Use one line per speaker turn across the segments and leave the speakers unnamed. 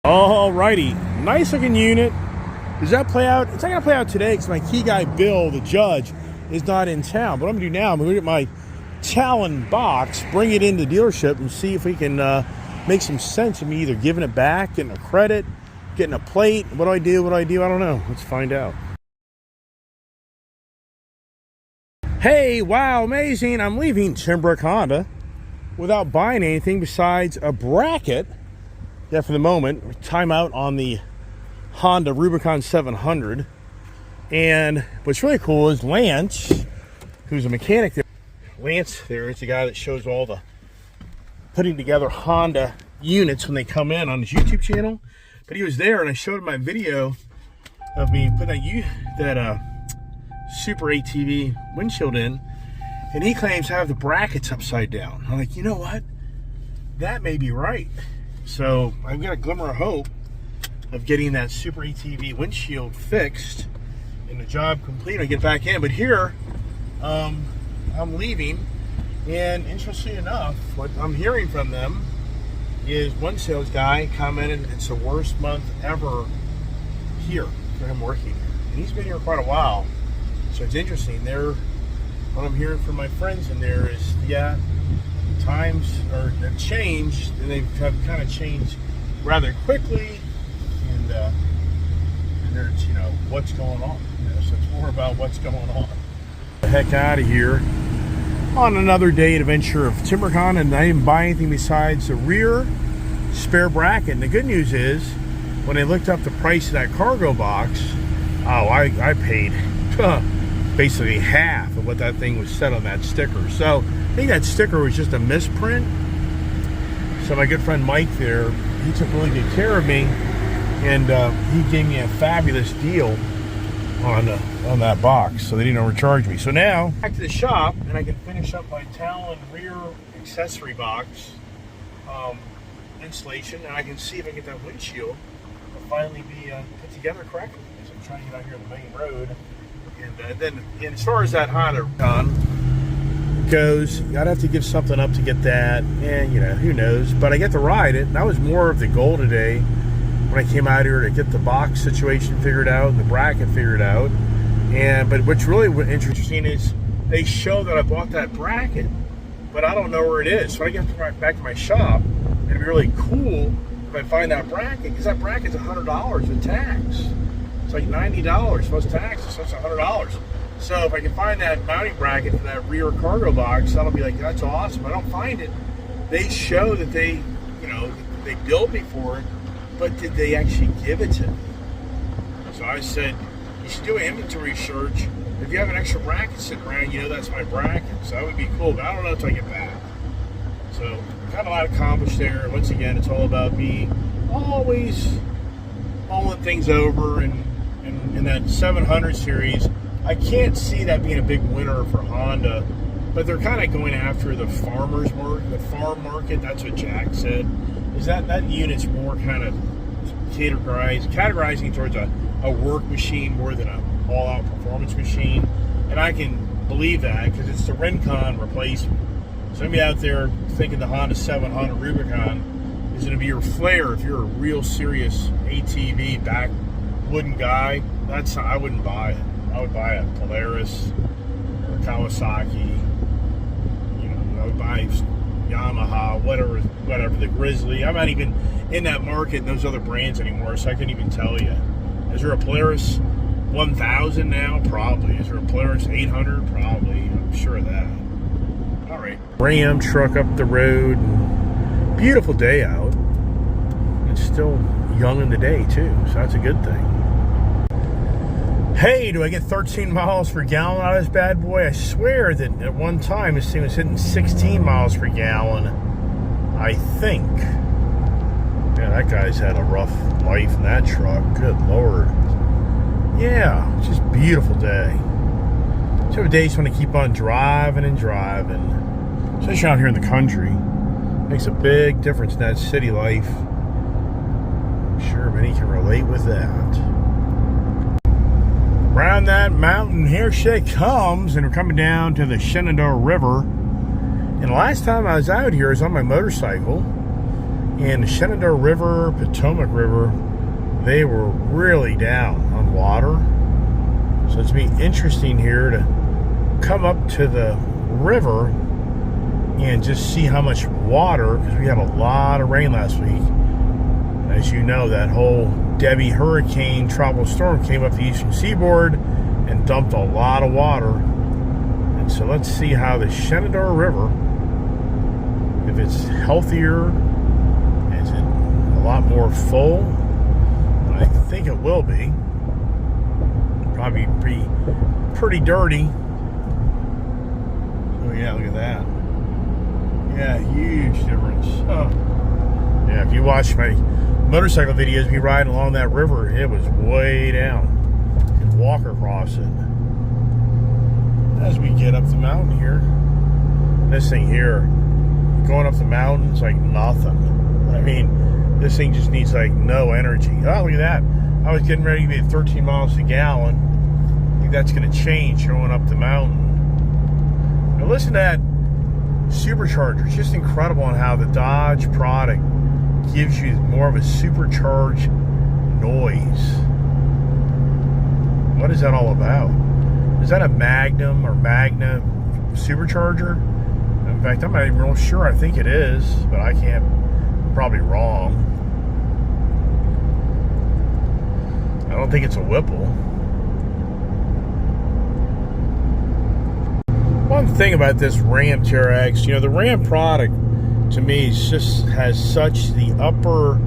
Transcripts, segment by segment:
Alrighty, nice looking unit. Does that play out? It's not gonna play out today because my key guy Bill, the judge, is not in town. But what I'm gonna do now, I'm gonna get my Talon box, bring it into the dealership, and see if we can make some sense of me either giving it back, getting a credit, getting a plate. What do I do? I don't know. Let's find out. Hey, wow, amazing! I'm leaving Timbrook Honda without buying anything besides a bracket. Yeah, for the moment, time out on the Honda Rubicon 700. And what's really cool is Lance, who's a mechanic there. Lance there is the guy that shows all the putting together Honda units when they come in on his YouTube channel. But he was there, and I showed him my video of me putting that Super ATV windshield in, and he claims to have the brackets upside down. I'm like, you know what? That may be right. So I've got a glimmer of hope of getting that Super ATV windshield fixed and the job complete. I get back in, but here I'm leaving, and interestingly enough, what I'm hearing from them is one sales guy commented it's the worst month ever here for him working, and he's been here quite a while. So it's interesting. What I'm hearing from my friends in there is, yeah, times have changed, and they've kind of changed rather quickly, and there's, what's going on. So it's more about what's going on. The heck out of here on another day adventure of Timbrook Honda, and I didn't buy anything besides the rear spare bracket. And the good news is, when I looked up the price of that cargo box, I paid basically half of what that thing was set on that sticker. So I think that sticker was just a misprint. So my good friend Mike there, he took really good care of me, and he gave me a fabulous deal on that box, so they didn't overcharge me. So now back to the shop, and I can finish up my Talon rear accessory box installation, and I can see if I can get that windshield to finally be put together correctly. So I'm trying to get out here on the main road. And then as far as that Honda goes, I'd have to give something up to get that, and who knows, but I get to ride it. That was more of the goal today when I came out here, to get the box situation figured out and the bracket figured out. But what's really interesting is they show that I bought that bracket, but I don't know where it is. So I get back to my shop, and it'd be really cool if I find that bracket, because that bracket's $100 with tax. It's like $90 plus taxes, so it's $100. So if I can find that mounting bracket for that rear cargo box, that'll be like, that's awesome. I don't find it. They show that they billed me for it, but did they actually give it to me? So I said, you should do an inventory search. If you have an extra bracket sitting around, that's my bracket. So that would be cool, but I don't know until I get back. So got a lot accomplished there. Once again, it's all about me always mulling things over, and in that 700 series, I can't see that being a big winner for Honda, but they're kind of going after the farmer's market, the farm market. That's what Jack said, is that unit's more kind of categorizing towards a work machine more than a all-out performance machine. And I can believe that because it's the Rincon replacement. So I'm out there thinking the Honda 700 Rubicon is going to be your flair if you're a real serious ATV back wooden guy. I wouldn't buy it. I would buy a Polaris or Kawasaki. I would buy Yamaha, whatever, the Grizzly. I'm not even in that market in those other brands anymore, so I couldn't even tell you. Is there a Polaris 1000 now? Probably. Is there a Polaris 800? Probably. I'm sure of that. All right. Ram truck up the road. Beautiful day out. It's still young in the day too, so that's a good thing. Hey, do I get 13 miles per gallon out of this bad boy? I swear that at one time this thing was hitting 16 miles per gallon, I think. Man, that guy's had a rough life in that truck. Good Lord. Yeah, it's just a beautiful day. So days when I keep on driving and driving, especially out here in the country. Makes a big difference in that city life. I'm sure many can relate with that. Around that mountain, here she comes, and we're coming down to the Shenandoah River. And the last time I was out here, I was on my motorcycle, And the Shenandoah River, Potomac River, they were really down on water. So it's going to be interesting here to come up to the river and just see how much water, because we had a lot of rain last week. As you know, that whole Debbie hurricane tropical storm came up the eastern seaboard and dumped a lot of water. And so let's see how the Shenandoah River, if it's healthier, is it a lot more full? I think it will be. Probably pretty dirty. Oh yeah, look at that. Yeah, huge difference. Oh. Yeah, if you watch my motorcycle videos, me riding along that river, it was way down. You could walk across it. As we get up the mountain here, this thing here, going up the mountain's like nothing. I mean, this thing just needs like no energy. Oh, look at that. I was getting ready to be at 13 miles a gallon. I think that's going to change going up the mountain. Now listen to that supercharger. It's just incredible on how the Dodge product gives you more of a supercharged noise. What is that all about? Is that a Magnum or Magna supercharger? In fact, I'm not even real sure. I think it is, but I can't. I'm probably wrong. I don't think it's a Whipple. One thing about this Ram TRX, you know, the Ram product to me just has such the upper,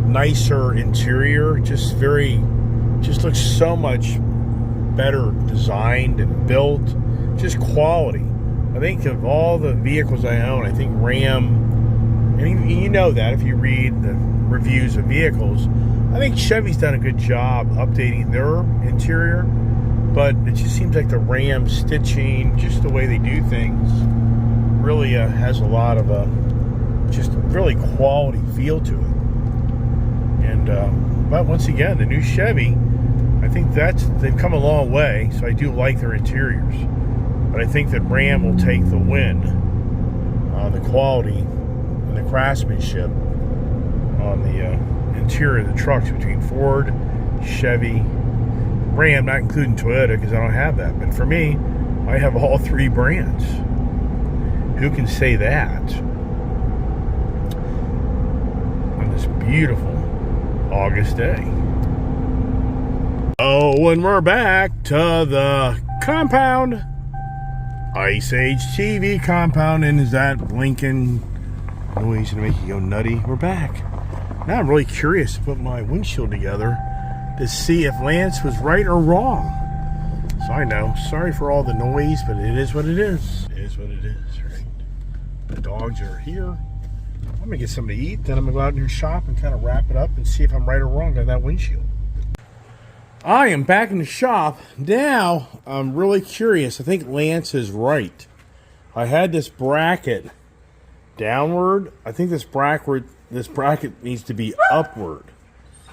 nicer interior, just looks so much better designed and built, just quality. I think of all the vehicles I own, I think Ram, and you know that if you read the reviews of vehicles, I think Chevy's done a good job updating their interior, but it just seems like the Ram stitching, just the way they do things, really has a lot of just really quality feel to it. And but once again, the new Chevy, I think they've come a long way, so I do like their interiors. But I think that Ram will take the win on the quality and the craftsmanship on the interior of the trucks between Ford, Chevy, Ram, not including Toyota because I don't have that. But for me, I have all three brands. Who can say that on this beautiful August day? Oh, and we're back to the compound. Ice Age TV compound. And is that blinking noise to make you go nutty? We're back. Now I'm really curious to put my windshield together to see if Lance was right or wrong. So I know. Sorry for all the noise, but it is what it is. It is what it is, right? The dogs are here. I'm going to get something to eat. Then I'm going to go out in your shop and kind of wrap it up and see if I'm right or wrong on that windshield. I am back in the shop. Now, I'm really curious. I think Lance is right. I had this bracket downward. I think this bracket needs to be upward.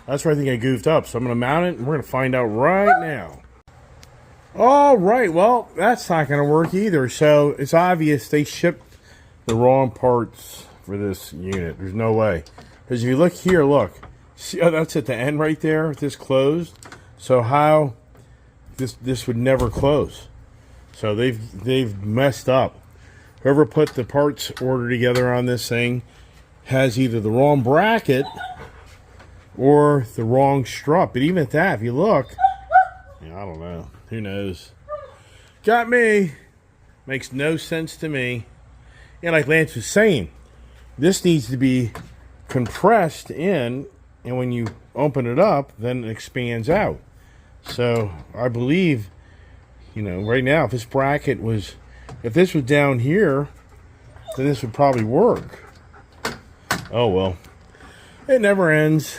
That's where I think I goofed up. So I'm going to mount it, and we're going to find out right now. All right. Well, that's not going to work either. So it's obvious they shipped the wrong parts for this unit. There's no way. Because if you look here, look. See how that's at the end right there? This closed. So how this would never close. So they've messed up. Whoever put the parts order together on this thing has either the wrong bracket or the wrong strut. But even at that, if you look, I don't know. Who knows? Got me. Makes no sense to me. And like Lance was saying, this needs to be compressed in, and when you open it up, then it expands out. So I believe, right now, if this was down here, then this would probably work. Oh well, it never ends.